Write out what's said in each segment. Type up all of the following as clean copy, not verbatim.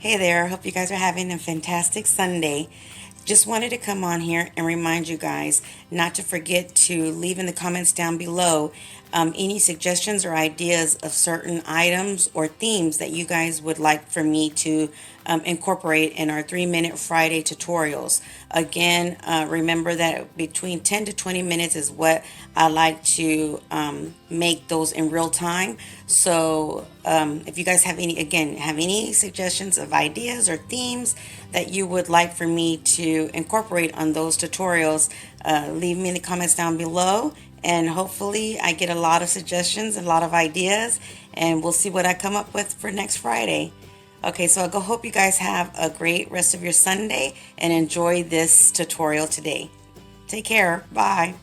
Hey there, hope you guys are having a fantastic Sunday. Just wanted to come on here and remind you guys not to forget to leave in the comments down below any suggestions or ideas of certain items or themes that you guys would like for me to incorporate in our 3-minute Friday tutorials. Again, remember that between 10 to 20 minutes is what I like to make those in real time. So if you guys have any suggestions of ideas or themes that you would like for me to incorporate on those tutorials, leave me in the comments down below, and hopefully I get a lot of suggestions, a lot of ideas, and we'll see what I come up with for next Friday. Okay, so I hope you guys have a great rest of your Sunday and enjoy this tutorial today. Take care. Bye.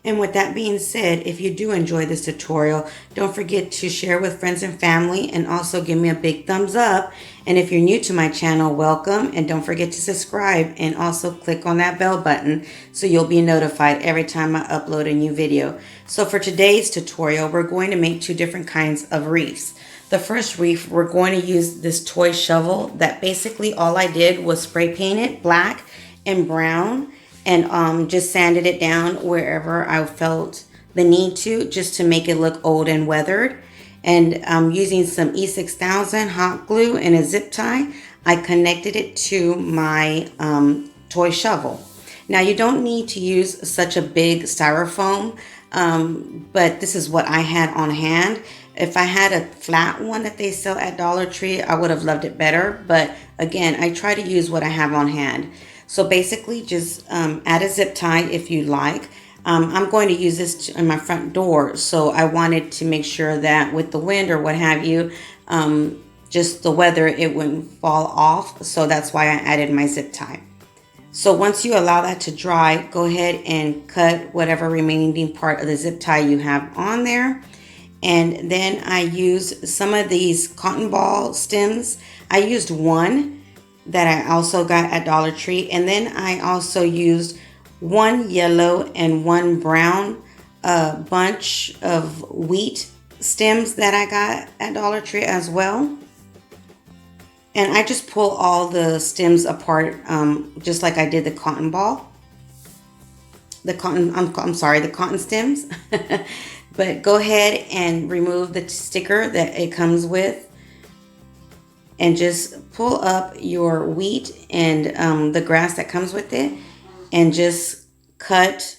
And with that being said, if you do enjoy this tutorial, don't forget to share with friends and family, and also give me a big thumbs up. And if you're new to my channel, welcome, and don't forget to subscribe and also click on that bell button so you'll be notified every time I upload a new video. So for today's tutorial, we're going to make two different kinds of wreaths. The first wreath, we're going to use this toy shovel that basically all I did was spray paint it black and brown, and just sanded it down wherever I felt the need to, just to make it look old and weathered. And using some E6000 hot glue and a zip tie, I connected it to my toy shovel. Now you don't need to use such a big styrofoam, but this is what I had on hand. If I had a flat one that they sell at Dollar Tree, I would have loved it better. But again, I try to use what I have on hand. So basically just add a zip tie if you like. I'm going to use this in my front door, so I wanted to make sure that with the wind or what have you, just the weather, it wouldn't fall off. So that's why I added my zip tie. So once you allow that to dry, go ahead and cut whatever remaining part of the zip tie you have on there. And then I used some of these cotton ball stems. I used one that I also got at Dollar Tree, and then I also used one yellow and one brown bunch of wheat stems that I got at Dollar Tree as well. And I just pull all the stems apart, just like I did the cotton ball. I'm sorry, the cotton stems. But go ahead and remove the sticker that it comes with, and just pull up your wheat and the grass that comes with it, and just cut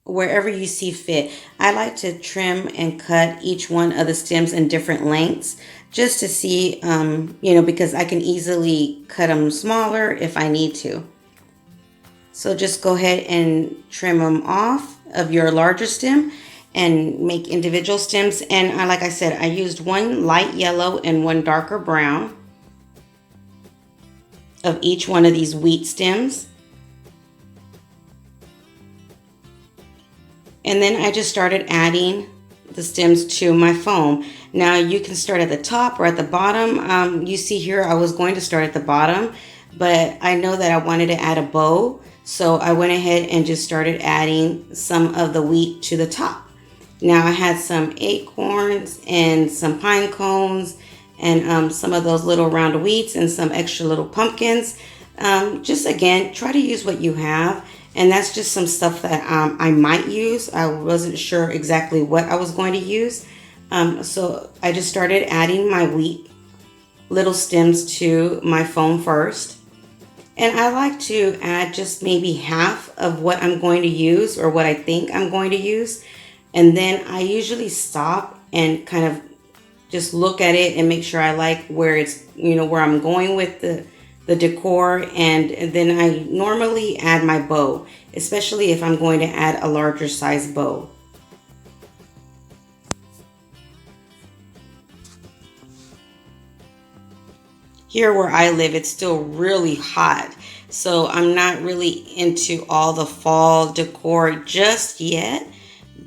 wherever you see fit. I like to trim and cut each one of the stems in different lengths, just to see, because I can easily cut them smaller if I need to. So just go ahead and trim them off of your larger stem and make individual stems. And like I said, I used one light yellow and one darker brown of each one of these wheat stems. And then I just started adding the stems to my foam. Now you can start at the top or at the bottom. You see here, I was going to start at the bottom, but I know that I wanted to add a bow. So I went ahead and just started adding some of the wheat to the top. Now I had some acorns and some pine cones and some of those little round wheats and some extra little pumpkins. Just again, try to use what you have. And that's just some stuff that I might use. I wasn't sure exactly what I was going to use. So I just started adding my wheat little stems to my foam first. And I like to add just maybe half of what I'm going to use, or what I think I'm going to use. And then I usually stop and kind of just look at it and make sure I like where it's, where I'm going with the decor. And then I normally add my bow, especially if I'm going to add a larger size bow. Here where I live, it's still really hot, so I'm not really into all the fall decor just yet,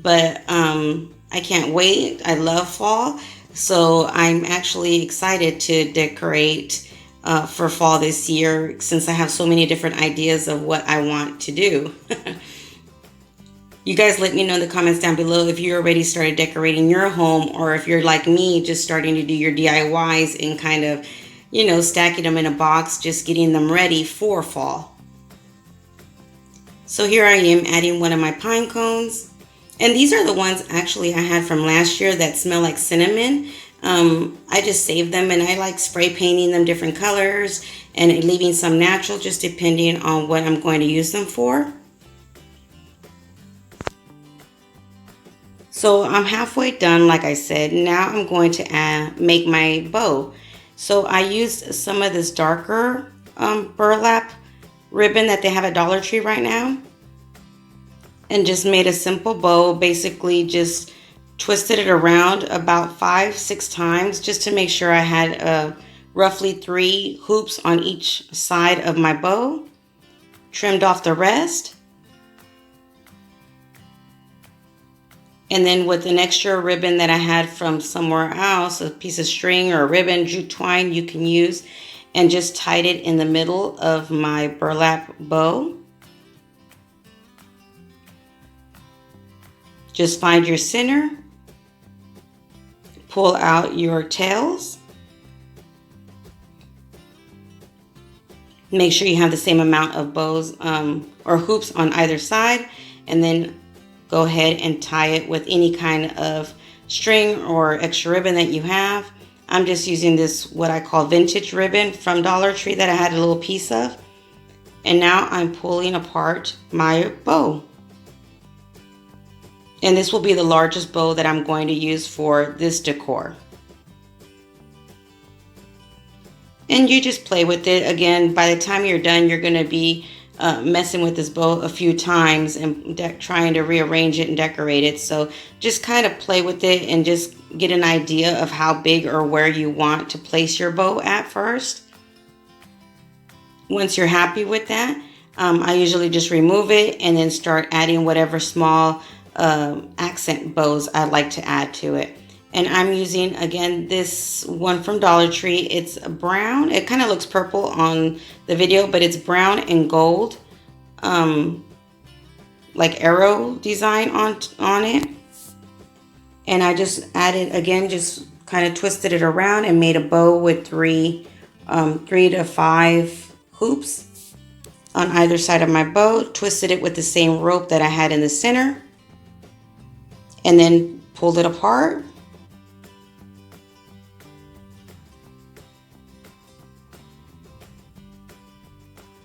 but I can't wait. I love fall, so I'm actually excited to decorate for fall this year, since I have so many different ideas of what I want to do. You guys let me know in the comments down below if you already started decorating your home, or if you're like me, just starting to do your DIYs and kind of, stacking them in a box, just getting them ready for fall. So here I am adding one of my pine cones. And these are the ones actually I had from last year that smell like cinnamon. I just saved them, and I like spray painting them different colors and leaving some natural, just depending on what I'm going to use them for. So I'm halfway done, like I said. Now I'm going to make my bow. So I used some of this darker burlap ribbon that they have at Dollar Tree right now, and just made a simple bow. Basically just twisted it around about 5-6 times, just to make sure I had roughly 3 hoops on each side of my bow. Trimmed off the rest. And then with an extra ribbon that I had from somewhere else, a piece of string or a ribbon, jute twine you can use, and just tied it in the middle of my burlap bow. Just find your center, pull out your tails. Make sure you have the same amount of bows or hoops on either side, and then go ahead and tie it with any kind of string or extra ribbon that you have. I'm just using this, what I call vintage ribbon from Dollar Tree, that I had a little piece of. And now I'm pulling apart my bow. And this will be the largest bow that I'm going to use for this decor. And you just play with it. Again, by the time you're done, you're going to be messing with this bow a few times and trying to rearrange it and decorate it. So just kind of play with it and just get an idea of how big or where you want to place your bow at first. Once you're happy with that, I usually just remove it and then start adding whatever small accent bows I'd like to add to it. And I'm using, again, this one from Dollar Tree. It's brown. It kind of looks purple on the video, but it's brown and gold, like arrow design on it. And I just added, again, just kind of twisted it around and made a bow with 3 to 5 hoops on either side of my bow. Twisted it with the same rope that I had in the center, and then pulled it apart.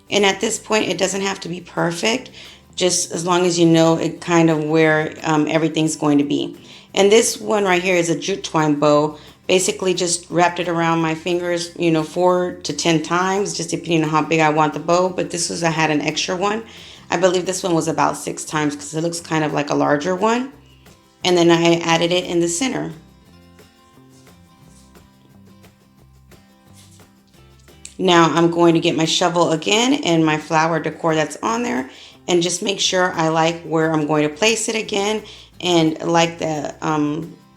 And at this point, it doesn't have to be perfect, just as long as you know it kind of where everything's going to be. And this one right here is a jute twine bow. Basically just wrapped it around my fingers, 4 to 10 times, just depending on how big I want the bow. But this was, I had an extra one. I believe this one was about 6 times because it looks kind of like a larger one. And then I added it in the center. Now I'm going to get my shovel again and my flower decor that's on there, and just make sure I like where I'm going to place it again, and like the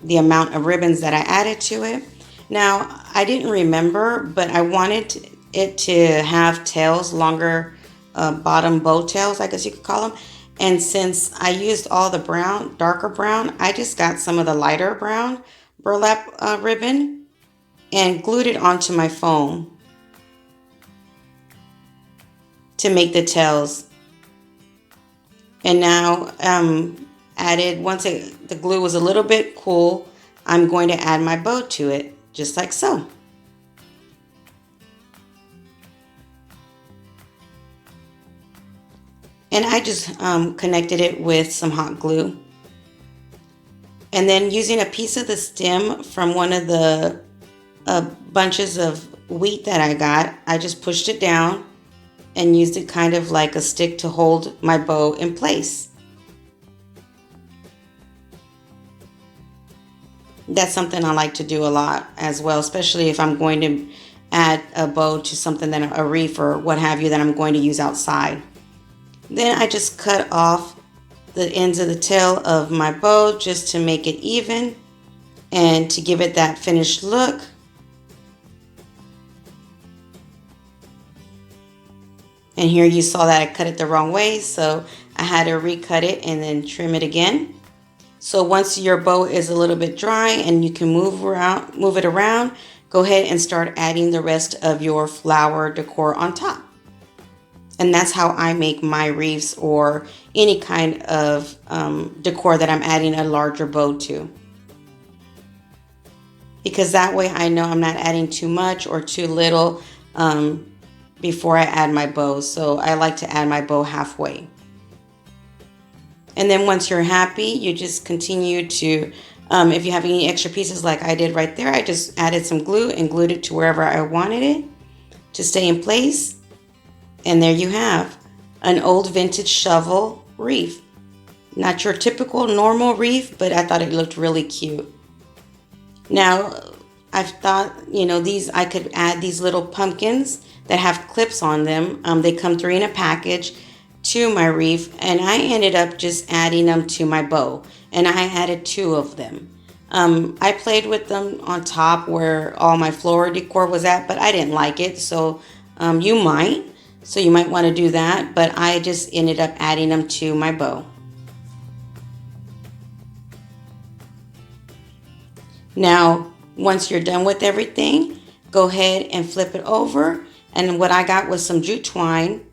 amount of ribbons that I added to it. Now I didn't remember, but I wanted it to have tails, longer bottom bow tails, I guess you could call them. And since I used all the brown, darker brown, I just got some of the lighter brown burlap ribbon and glued it onto my foam to make the tails. And now added, once the glue was a little bit cool, I'm going to add my bow to it, just like so. And I just connected it with some hot glue. And then using a piece of the stem from one of the bunches of wheat that I got, I just pushed it down and used it kind of like a stick to hold my bow in place. That's something I like to do a lot as well, especially if I'm going to add a bow to something, that a wreath or what have you, that I'm going to use outside. Then I just cut off the ends of the tail of my bow just to make it even and to give it that finished look. And here you saw that I cut it the wrong way, so I had to recut it and then trim it again. So once your bow is a little bit dry and you can move it around, go ahead and start adding the rest of your flower decor on top. And that's how I make my wreaths or any kind of decor that I'm adding a larger bow to. Because that way I know I'm not adding too much or too little before I add my bow. So I like to add my bow halfway. And then once you're happy, you just continue to, if you have any extra pieces like I did right there, I just added some glue and glued it to wherever I wanted it to stay in place. And there you have an old vintage shovel wreath. Not your typical normal wreath, but I thought it looked really cute. Now, I've thought, I could add these little pumpkins that have clips on them. They come 3 in a package to my wreath, and I ended up just adding them to my bow, and I added 2 of them. I played with them on top where all my floral decor was at, but I didn't like it, so you might want to do that, but I just ended up adding them to my bow. Now, once you're done with everything, go ahead and flip it over, and what I got was some jute twine.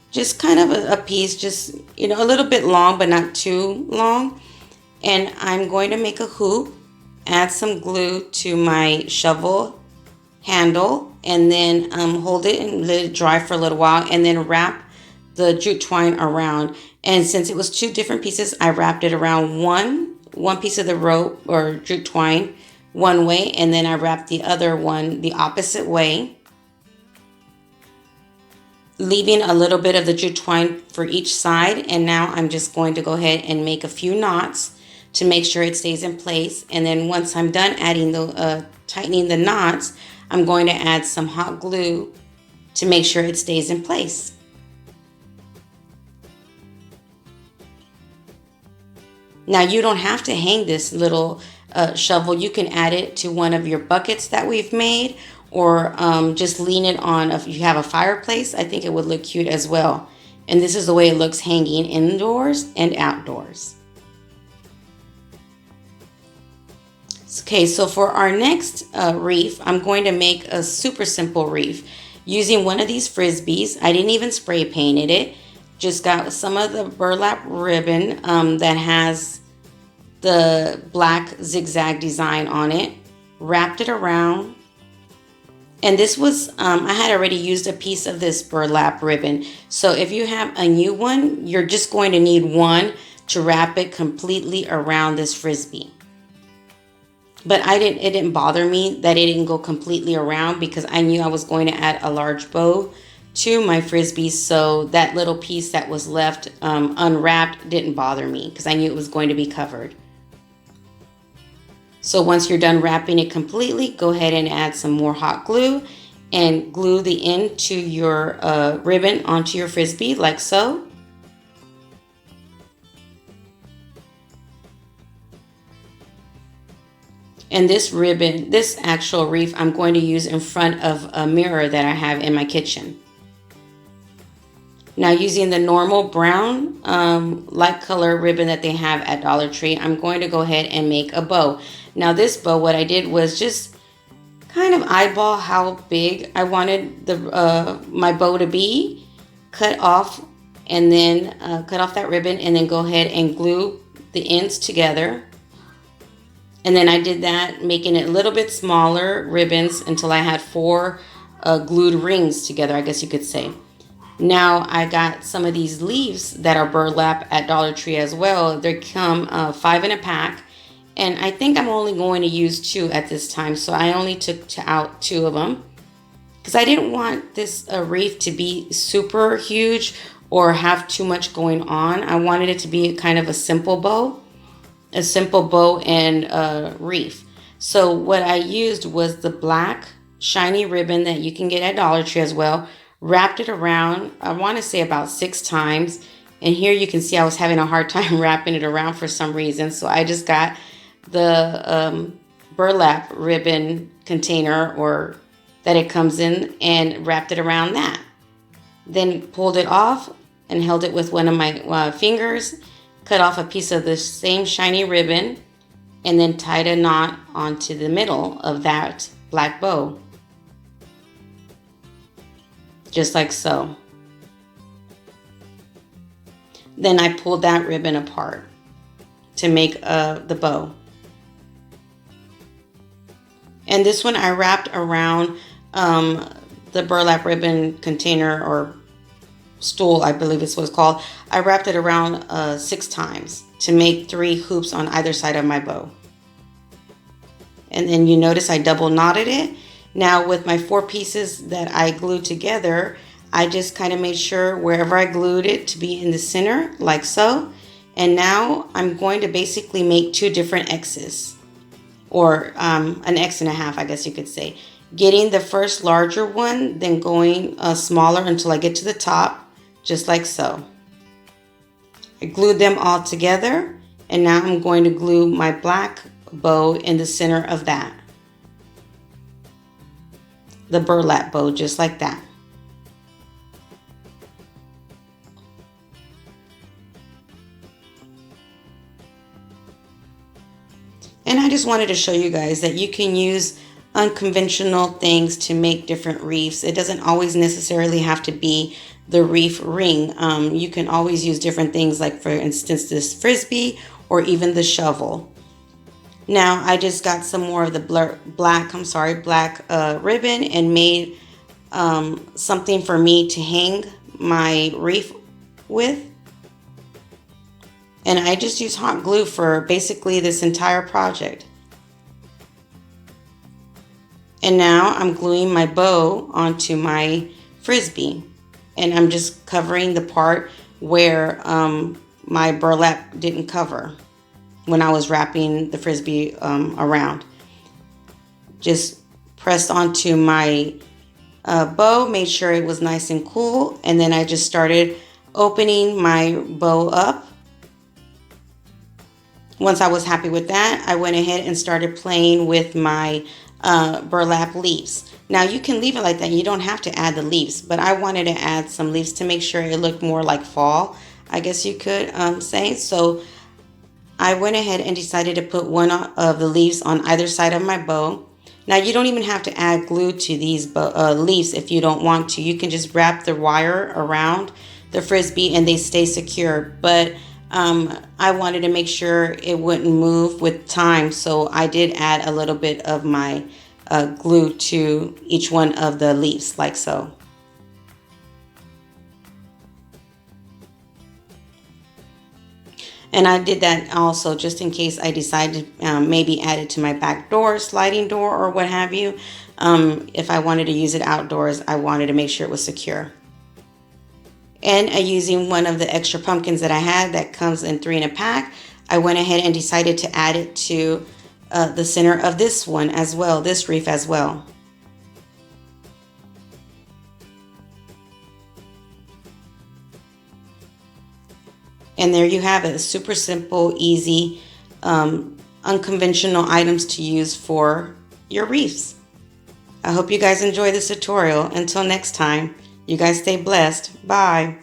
Just kind of a piece, just, a little bit long, but not too long. And I'm going to make a hoop, add some glue to my shovel handle, and then hold it and let it dry for a little while, and then wrap the jute twine around. And since it was 2 different pieces, I wrapped it around one piece of the rope or jute twine one way, and then I wrapped the other one the opposite way, leaving a little bit of the jute twine for each side. And now I'm just going to go ahead and make a few knots to make sure it stays in place. And then once I'm done adding tightening the knots, I'm going to add some hot glue to make sure it stays in place. Now you don't have to hang this little shovel. You can add it to one of your buckets that we've made, or just lean it on if you have a fireplace. I think it would look cute as well. And this is the way it looks hanging indoors and outdoors. Okay, so for our next wreath, I'm going to make a super simple wreath using one of these frisbees. I didn't even spray painted it. Just got some of the burlap ribbon that has the black zigzag design on it. Wrapped it around. And this was, I had already used a piece of this burlap ribbon. So if you have a new one, you're just going to need one to wrap it completely around this frisbee. But it didn't bother me that it didn't go completely around, because I knew I was going to add a large bow to my frisbee. So that little piece that was left unwrapped didn't bother me, because I knew it was going to be covered. So once you're done wrapping it completely, go ahead and add some more hot glue and glue the end to your ribbon onto your frisbee like so. And this ribbon, this actual wreath, I'm going to use in front of a mirror that I have in my kitchen. Now, using the normal brown light color ribbon that they have at Dollar Tree, I'm going to go ahead and make a bow. Now this bow, what I did was just kind of eyeball how big I wanted my bow to be, cut off that ribbon, and then go ahead and glue the ends together. And then I did that, making it a little bit smaller ribbons until I had 4 glued rings together, I guess you could say. Now I got some of these leaves that are burlap at Dollar Tree as well. They come 5 in a pack. And I think I'm only going to use 2 at this time. So I only took out 2 of them, because I didn't want this wreath to be super huge or have too much going on. I wanted it to be kind of a simple bow and wreath. So what I used was the black shiny ribbon that you can get at Dollar Tree as well. Wrapped it around, I want to say about 6 times. And here you can see I was having a hard time wrapping it around for some reason. So I just got the burlap ribbon container or that it comes in and wrapped it around that. Then pulled it off, and held it with one of my fingers, cut off a piece of the same shiny ribbon, and then tied a knot onto the middle of that black bow. Just like so. Then I pulled that ribbon apart to make the bow. And this one I wrapped around the burlap ribbon container or stool, I believe it's what it's called. I wrapped it around 6 times to make 3 hoops on either side of my bow. And then you notice I double knotted it. Now with my 4 pieces that I glued together, I just kind of made sure wherever I glued it to be in the center, like so. And now I'm going to basically make 2 different X's, or an X and a half, I guess you could say. Getting the first larger one, then going smaller until I get to the top, just like so. I glued them all together, and now I'm going to glue my black bow in the center of that. The burlap bow, just like that. And I just wanted to show you guys that you can use unconventional things to make different wreaths. It doesn't always necessarily have to be the wreath ring. You can always use different things, like for instance this frisbee or even the shovel. Now I just got some more of the black ribbon and made something for me to hang my wreath with. And I just use hot glue for basically this entire project. And now I'm gluing my bow onto my frisbee. And I'm just covering the part where my burlap didn't cover when I was wrapping the frisbee around. Just pressed onto my bow, made sure it was nice and cool. And then I just started opening my bow up. Once I was happy with that, I went ahead and started playing with my burlap leaves. Now you can leave it like that. You don't have to add the leaves, but I wanted to add some leaves to make sure it looked more like fall, I guess you could say. So I went ahead and decided to put one of the leaves on either side of my bow. Now you don't even have to add glue to these leaves if you don't want to. You can just wrap the wire around the frisbee and they stay secure. But I wanted to make sure it wouldn't move with time, so I did add a little bit of my glue to each one of the leaves, like so. And I did that also just in case I decided to maybe add it to my back door, sliding door, or what have you. If I wanted to use it outdoors, I wanted to make sure it was secure. And using one of the extra pumpkins that I had that comes in 3 in a pack, I went ahead and decided to add it to the center of this one as well, this wreath as well. And there you have it, super simple, easy, unconventional items to use for your wreaths. I hope you guys enjoy this tutorial. Until next time, you guys stay blessed. Bye.